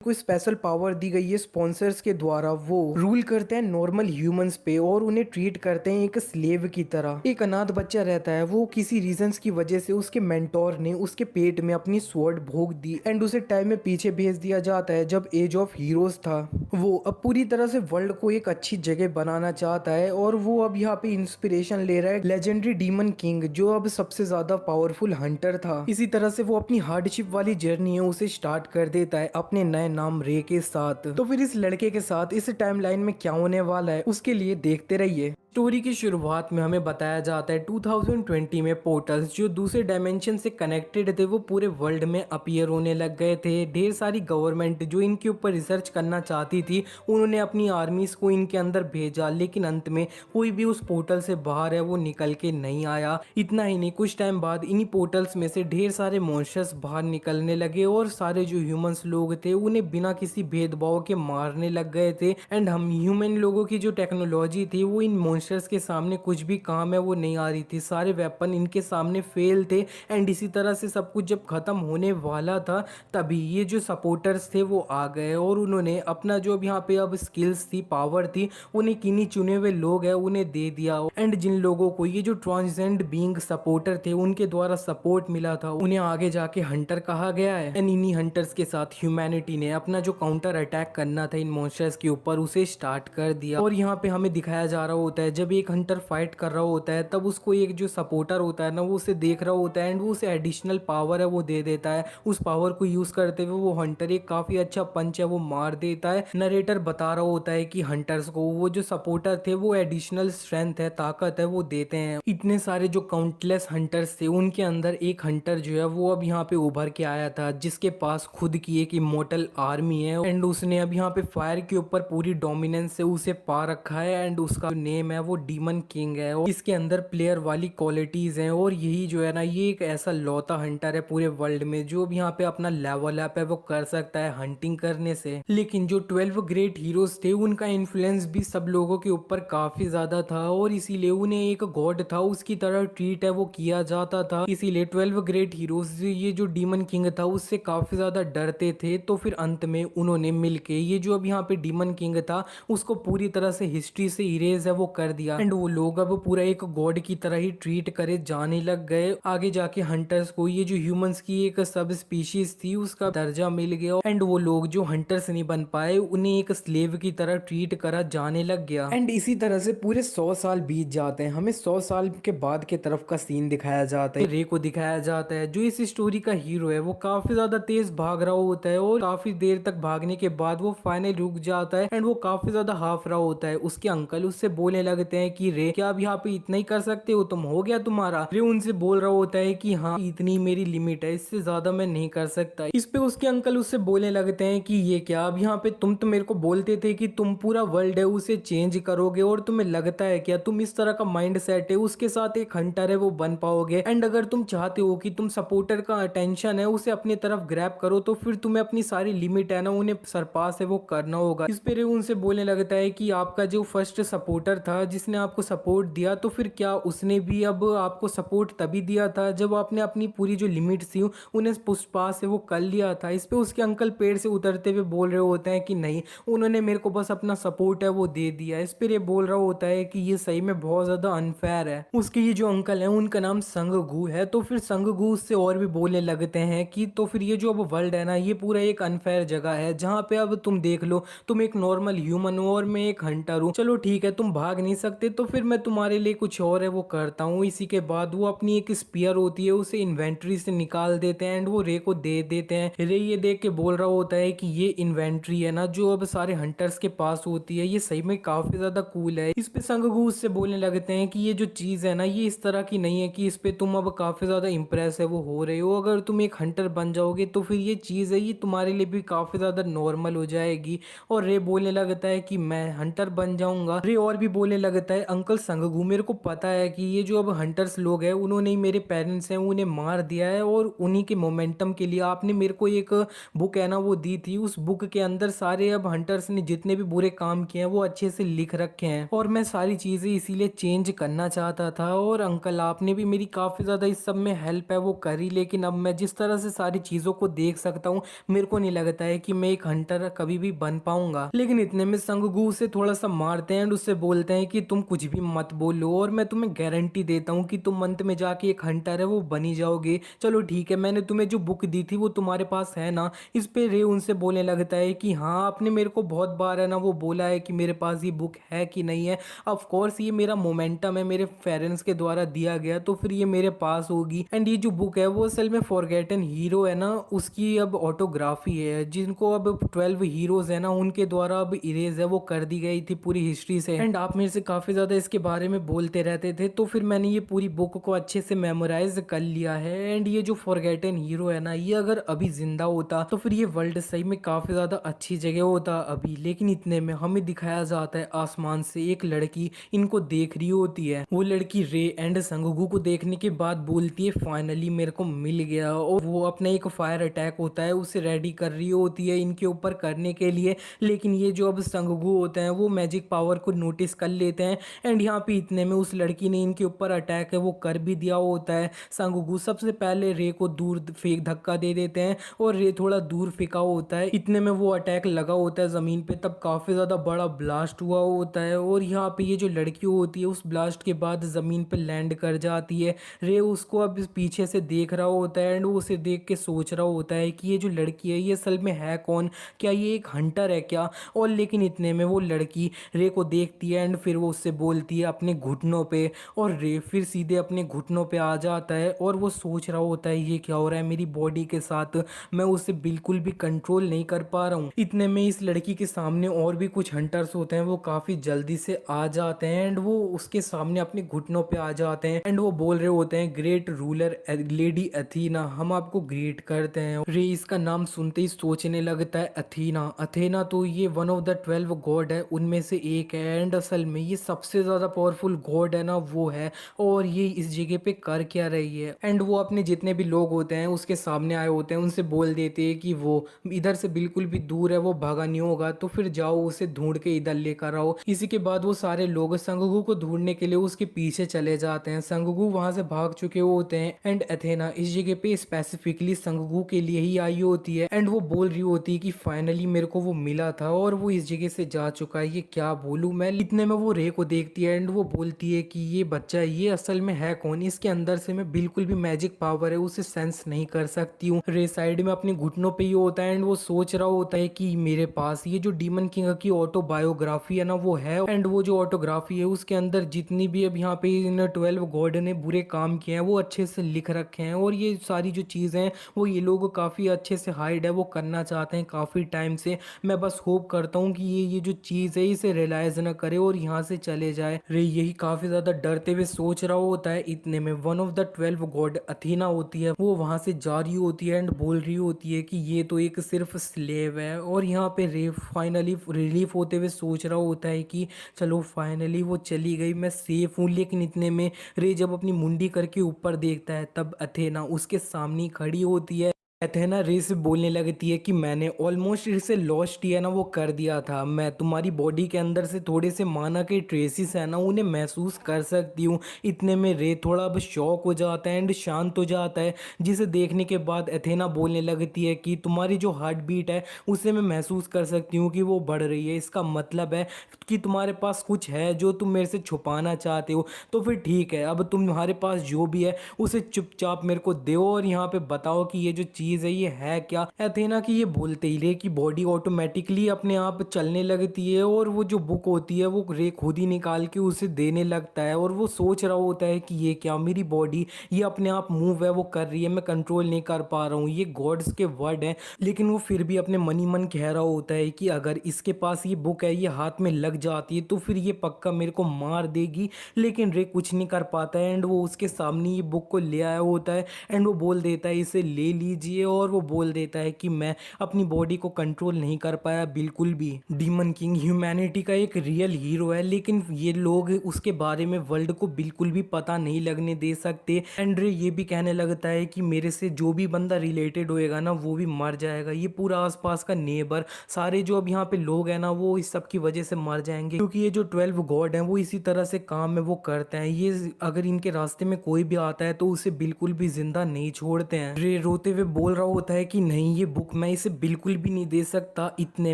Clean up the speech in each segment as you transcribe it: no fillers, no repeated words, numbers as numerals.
कोई special power दी गई है स्पॉन्सर्स के द्वारा। वो रूल करते हैं नॉर्मल ह्यूमंस पे और उन्हें ट्रीट करते हैं एक स्लेव की तरह। एक अनाथ बच्चा रहता है, वो किसी रीजंस की वजह से उसके मेंटोर ने उसके पेट में अपनी स्वॉर्ड भोग दी एंड उसे टाइम में पीछे भेज दिया जाता है जब एज ऑफ हीरोज था। वो अब पूरी तरह से वर्ल्ड को एक अच्छी जगह बनाना चाहता है और वो अब यहाँ पे इंस्पिरेशन ले रहा है लेजेंडरी डीमन किंग, जो अब सबसे ज्यादा पावरफुल हंटर था। इसी तरह से वो अपनी हार्डशिप वाली जर्नी है उसे स्टार्ट कर देता है अपने नए नाम रे के साथ। तो फिर इस लड़के के साथ इस टाइमलाइन में क्या होने वाला है उसके लिए देखते रहिए। स्टोरी की शुरुआत में हमें बताया जाता है 2020 में पोर्टल्स जो दूसरे डायमेंशन से कनेक्टेड थे वो पूरे वर्ल्ड में अपीयर होने लग गए थे। ढेर सारी गवर्नमेंट जो इनके ऊपर रिसर्च करना चाहती थी उन्होंने अपनी आर्मीज को इनके अंदर भेजा, लेकिन अंत में कोई भी उस पोर्टल से बाहर है वो निकल के नहीं आया। इतना ही नहीं, कुछ टाइम बाद इन्हीं पोर्टल्स में से ढेर सारे मॉन्स्टर्स बाहर निकलने लगे और सारे जो ह्यूमंस लोग थे उन्हें बिना किसी भेदभाव के मारने लग गए थे। एंड हम ह्यूमन लोगों की जो टेक्नोलॉजी थी वो इन मॉन्स्टर्स के सामने कुछ भी काम है वो नहीं आ रही थी। सारे वेपन इनके सामने फेल थे। एंड इसी तरह से सब कुछ जब खत्म होने वाला था तभी ये जो सपोर्टर्स थे वो आ गए और उन्होंने अपना जो अब यहाँ पे अब स्किल्स थी, पावर थी, उन्हें किन्हीं चुने हुए लोग हैं उन्हें दे दिया। एंड जिन लोगों को ये जो ट्रांसजेंड बीइंग सपोर्टर थे उनके द्वारा सपोर्ट मिला था उन्हें आगे जाके हंटर कहा गया है। एंड इन्हीं हंटर्स के साथ ह्यूमैनिटी ने अपना जो काउंटर अटैक करना था इन मॉन्स्टर्स के ऊपर उसे स्टार्ट कर दिया। और यहाँ पे हमें दिखाया जा रहा होता है जब एक हंटर फाइट कर रहा होता है तब उसको एक जो सपोर्टर होता है ना वो उसे देख रहा होता है एंड वो उसे एडिशनल पावर है वो दे देता है। उस पावर को यूज करते हुए वो हंटर एक काफी अच्छा पंच है वो मार देता है। नरेटर बता रहा होता है कि हंटर्स को वो जो सपोर्टर थे वो एडिशनल स्ट्रेंथ है, ताकत है वो देते हैं। इतने सारे जो काउंटलेस हंटर्स थे उनके अंदर एक हंटर जो है वो अब यहाँ पे उभर के आया था जिसके पास खुद की एक इमोर्टल आर्मी है एंड उसने अब यहाँ पे फायर के ऊपर पूरी डोमिनेंस से उसे पा रखा है। एंड उसका नेम है वो डीमन किंग है और इसके अंदर प्लेयर वाली क्वालिटीज हैं और यही जो है ना ये एक ऐसा लौता हंटर है पूरे वर्ल्ड में जो अब यहाँ पे अपना लेवल अप है वो कर सकता है हंटिंग करने से। लेकिन जो 12 ग्रेट हीरोज थे उनका इन्फ्लुएंस भी सब लोगों के ऊपर काफी ज्यादा था और इसीलिए उन्हें एक गॉड था उसकी तरह ट्रीट है वो किया जाता था। इसीलिए 12 ग्रेट हीरोज ये जो डीमन किंग था उससे काफी ज्यादा डरते थे। तो फिर अंत में उन्होंने मिलके ये जो अब यहाँ पे डीमन किंग था उसको पूरी तरह से हिस्ट्री से इरेज है वो कर दिया एंड वो लोग अब पूरा एक गॉड की तरह ही ट्रीट करे जाने लग गए। आगे जाके हंटर्स को ये जो ह्यूमंस की एक सब स्पीशीज थी उसका दर्जा मिल गया एंड वो लोग जो हंटर्स नहीं बन पाए उन्हें एक स्लेव की तरह ट्रीट करा जाने लग गया। एंड इसी तरह से पूरे 100 साल बीत जाते हैं। हमें 100 साल के बाद के तरफ का सीन दिखाया जाता है। रे को दिखाया जाता है जो इस स्टोरी का हीरो है वो काफी ज्यादा तेज भाग रहा होता है और काफी देर तक भागने के बाद वो फाइनल रुक जाता है एंड वो काफी ज्यादा हाफ रहा होता है। उसके अंकल उससे बोलने लगते हैं कि रे क्या अब यहाँ पे इतना ही कर सकते हो, तुम हो गया तुम्हारा। रे उनसे बोल रहा होता है कि हाँ इतनी मेरी लिमिट है, इससे ज्यादा मैं नहीं कर सकता। इस पे उसके अंकल उससे बोलने लगते हैं कि ये क्या अब यहाँ पे तुम तो मेरे को बोलते थे कि तुम पूरा वर्ल्ड है उसे चेंज करोगे और तुम्हें लगता है क्या तुम इस तरह का माइंड सेट है उसके साथ एक हंटर है वो बन पाओगे। एंड अगर तुम चाहते हो कि तुम सपोर्टर का अटेंशन है उसे अपनी तरफ ग्रैब करो तो फिर तुम्हें अपनी सारी लिमिट है ना उन्हें सरपास है वो करना होगा। इस पे रे उनसे बोलने लगता है कि आपका जो फर्स्ट सपोर्टर था जिसने आपको सपोर्ट दिया तो फिर क्या उसने भी अब आपको सपोर्ट तभी दिया था जब आपने अपनी पूरी जो लिमिट थी उन्हें पुष्पा से वो कर लिया था। इस पे उसके अंकल पेड़ से उतरते हुए बोल रहे होते हैं कि नहीं, उन्होंने मेरे को बस अपना सपोर्ट है वो दे दिया। इस पे ये बोल रहा होता है कि ये सही में बहुत ज्यादा अनफेयर है। उसके ये जो अंकल है उनका नाम संगगू है। तो फिर संगगू उससे और भी बोलने लगते हैं कि तो फिर ये जो अब वर्ल्ड है ना ये पूरा एक अनफेयर जगह है जहाँ पे अब तुम देख लो तुम एक नॉर्मल ह्यूमन हो और मैं एक हंटर हूँ। चलो ठीक है तुम भाग नहीं सकते तो फिर मैं तुम्हारे लिए कुछ और है वो करता हूँ। इसी के बाद वो अपनी एक स्पीयर होती है उसे इन्वेंट्री से निकाल देते हैं एंड वो रे को दे देते हैं। रे ये देख के बोल रहा होता है कि ये इन्वेंट्री है ना जो अब सारे हंटर्स के पास होती है ये सही में काफी ज्यादा कूल है। इस पे संगगू उससे बोलने लगते हैं कि ये जो चीज है ना ये इस तरह की नहीं है कि इस पे तुम अब काफी ज्यादा इंप्रेस है वो हो रहे हो। अगर तुम एक हंटर बन जाओगे तो फिर ये चीज है ये तुम्हारे लिए भी काफी ज्यादा नॉर्मल हो जाएगी। और रे बोलने लगता है कि मैं हंटर बन जाऊंगा। रे और भी बोलने लगता है अंकल संगगू, मेरे को पता है कि ये जो अब हंटर्स लोग हैं उन्होंने ही मेरे पेरेंट्स हैं उन्हें मार दिया है, और उन्हीं के मोमेंटम के लिए आपने मेरे को एक बुक है ना वो दी थी। उस बुक के अंदर सारे अब हंटर्स ने जितने भी बुरे काम किए हैं वो अच्छे से लिख रखे हैं, और मैं सारी चीज़ें इसीलिए चेंज करना चाहता था। और अंकल आपने भी मेरी काफ़ी ज़्यादा इस सब में हेल्प है वो करी, लेकिन अब मैं जिस तरह से सारी चीज़ों को देख सकता हूँ मेरे को नहीं लगता है कि मैं एक हंटर कभी भी बन पाऊंगा। लेकिन इतने में संगगू उसे थोड़ा सा मारते हैं एंड उससे बोलते हैं कि तुम कुछ भी मत बोलो, और मैं तुम्हें गारंटी देता हूँ कि तुम अंत में जाके एक हंटर है वो बनी जाओगे। चलो ठीक है, मैंने तुम्हें जो बुक दी थी वो तुम्हारे पास है ना। इस पे रे उनसे बोलने लगता है कि हाँ, आपने मेरे को बहुत बार है ना वो बोला है कि मेरे पास ये बुक है कि नहीं है। ऑफ कोर्स ये मेरा मोमेंटम है, मेरे पेरेंट्स के द्वारा दिया गया, तो फिर ये मेरे पास होगी। एंड ये जो बुक है वो असल में फॉरगेटन हीरो है ना उसकी अब ऑटोग्राफी है, जिनको अब 12 हीरोज है ना उनके द्वारा अब इरेज है वो कर दी गई थी पूरी हिस्ट्री से। एंड आप मेरे से काफी ज्यादा इसके बारे में बोलते रहते थे, तो फिर मैंने ये पूरी बुक को अच्छे से मेमोराइज कर लिया है। एंड ये जो फॉरगेटन हीरो है ना, ये अगर अभी जिंदा होता तो फिर ये वर्ल्ड सही में काफी ज्यादा अच्छी जगह होता अभी। लेकिन इतने में हमें दिखाया जाता है आसमान से एक लड़की इनको देख रही होती है। वो लड़की रे एंड संगगू को देखने के बाद बोलती है फाइनली मेरे को मिल गया, और वो अपना एक फायर अटैक होता है उसे रेडी कर रही होती है इनके ऊपर करने के लिए। लेकिन ये जो अब संगगू होते हैं वो मैजिक पावर को नोटिस कर लेते हैं, एंड यहाँ पे इतने में उस लड़की ने इनके ऊपर अटैक है वो कर भी दिया होता है। संगगू सबसे पहले रे को दूर फेंक धक्का दे देते हैं, और रे थोड़ा दूर फेंका होता है। इतने में वो अटैक लगा होता है जमीन पे, तब काफी ज्यादा बड़ा ब्लास्ट हुआ होता है, और यहाँ पे ये जो लड़की होती है उस ब्लास्ट के बाद जमीन पे लैंड कर जाती है। रे उसको अब पीछे से देख रहा होता है, एंड वो उसे देख के सोच रहा होता है कि ये जो लड़की है ये असल में है कौन, क्या ये एक हंटर है क्या। और लेकिन इतने में वो लड़की रे को देखती है, एंड फिर वो उससे बोलती है अपने घुटनों पे, और रे फिर सीधे अपने घुटनों पे आ जाता है, और वो सोच रहा होता है ये क्या हो रहा है मेरी बॉडी के साथ, मैं उसे बिल्कुल भी कंट्रोल नहीं कर पा रहा हूँ। इतने में इस लड़की के सामने और भी कुछ हंटर्स होते हैं वो काफी जल्दी से आ जाते हैं, एंड वो उसके सामने अपने घुटनों पे आ जाते हैं, एंड वो बोल रहे होते हैं ग्रेट रूलर लेडी अथीना, हम आपको ग्रेट करते हैं। रे इसका नाम सुनते ही सोचने लगता है अथीना, अथेना तो ये वन ऑफ द 12 गॉड है उनमें से एक है, एंड असल में ये सबसे ज्यादा पावरफुल गॉड है ना वो है, और ये इस जगह पे कर क्या रही है। एंड वो अपने जितने भी लोग होते हैं उसके सामने आए होते हैं उनसे बोल देते हैं कि वो इधर से बिल्कुल भी दूर है, वो भागा नहीं होगा, तो फिर जाओ उसे ढूंढ के इधर लेकर आओ। इसी के बाद वो सारे लोग संगगू को ढूंढने के लिए उसके पीछे चले जाते हैं। संगगू वहां से भाग चुके होते हैं, एंड एथेना इस जगह पे स्पेसिफिकली संगगू के लिए ही आई होती है, एंड वो बोल रही होती है कि फाइनली मेरे को वो मिला था और वो इस जगह से जा चुका है, ये क्या बोलूं मैं। इतने में वो रे को देखती है, एंड वो बोलती है कि ये बच्चा ये असल में है कौन, इसके अंदर से मैं बिल्कुल भी मैजिक पावर है उसे सेंस नहीं कर सकती हूँ। रे साइड में अपने घुटनों पे ही होता है, एंड वो सोच रहा होता है कि मेरे पास ये जो डीमन किंग की ऑटोबायोग्राफी है ना वो है, एंड वो जो ऑटोग्राफी है उसके अंदर जितनी भी अब यहाँ पे इन 12 गॉड ने बुरे काम किए हैं वो अच्छे से लिख रखे हैं, और ये सारी जो चीजें हैं वो ये लोग काफी अच्छे से हाइड है वो करना चाहते हैं काफी टाइम से। मैं बस होप करता हूँ कि ये जो चीज है इसे रियलाइज ना करे और यहाँ से चले जाए। रे यही काफी ज्यादा डरते हुए सोच रहा होता है। इतने में one of the 12 God Athena होती है, वो वहां से जा रही होती है एंड बोल रही होती है कि ये तो एक सिर्फ स्लेव है, और यहाँ पे रे फाइनली रिलीफ होते हुए सोच रहा होता है कि चलो फाइनली वो चली गई, मैं सेफ हूँ। लेकिन इतने में रे जब अपनी मुंडी करके ऊपर देखता है तब अथेना उसके सामने खड़ी होती है। एथेना रे से बोलने लगती है कि मैंने ऑलमोस्ट इसे लॉस्ट ही है ना वो कर दिया था, मैं तुम्हारी बॉडी के अंदर से थोड़े से माना के ट्रेसिस है ना उन्हें महसूस कर सकती हूँ। इतने में रे थोड़ा अब शॉक हो जाता है एंड शांत हो जाता है, जिसे देखने के बाद एथेना बोलने लगती है कि तुम्हारी जो हार्ट बीट है उसे मैं महसूस कर सकती हूँ कि वो बढ़ रही है, इसका मतलब है कि तुम्हारे पास कुछ है जो तुम मेरे से छुपाना चाहते हो। तो फिर ठीक है, अब तुम्हारे पास जो भी है उसे चुपचाप मेरे को दो और यहाँ पे बताओ कि ये जो चीज है ये है क्या। एथेना की ये बोलते ही रे की बॉडी ऑटोमेटिकली अपने आप चलने लगती है, और वो जो बुक होती है वो रे खुद ही निकाल के उसे देने लगता है, और वो सोच रहा होता है कि ये क्या, मेरी बॉडी ये अपने आप मूव है वो कर रही है, मैं कंट्रोल नहीं कर पा रहा हूँ, ये गॉड्स के वर्ड है। लेकिन वो फिर भी अपने मन ही मन कह रहा होता है कि अगर इसके पास ये बुक है ये हाथ में लग जाती है तो फिर ये पक्का मेरे को मार देगी। लेकिन रे कुछ नहीं कर पाता है, एंड वो उसके सामने ये बुक को ले आया होता है, एंड वो बोल देता है इसे ले लीजिए है और वो बोल देता है कि मैं अपनी बॉडी को कंट्रोल नहीं कर पाया बिल्कुल भी। डीमन किंग ह्यूमैनिटी का एक रियल हीरो है, लेकिन ये लोग उसके बारे में वर्ल्ड को बिल्कुल भी पता नहीं लगने दे सकते। एंड्रे ये भी कहने लगता है कि मेरे से जो भी बंदा रिलेटेड होएगा ना वो भी मर जाएगा। ये पूरा आसपास का नेबर सारे जो अब यहाँ पे लोग हैं ना वो इस सब की वजह से मर जाएंगे, क्योंकि ये जो 12 गॉड हैं वो इसी तरह से काम है वो करते हैं। ये अगर इनके रास्ते में कोई भी आता है तो उसे बिल्कुल भी जिंदा नहीं छोड़ते हैं। रे रोते हुए बोल रहा होता है कि नहीं, ये बुक मैं इसे बिल्कुल भी नहीं दे सकता। इतने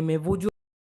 में वो जो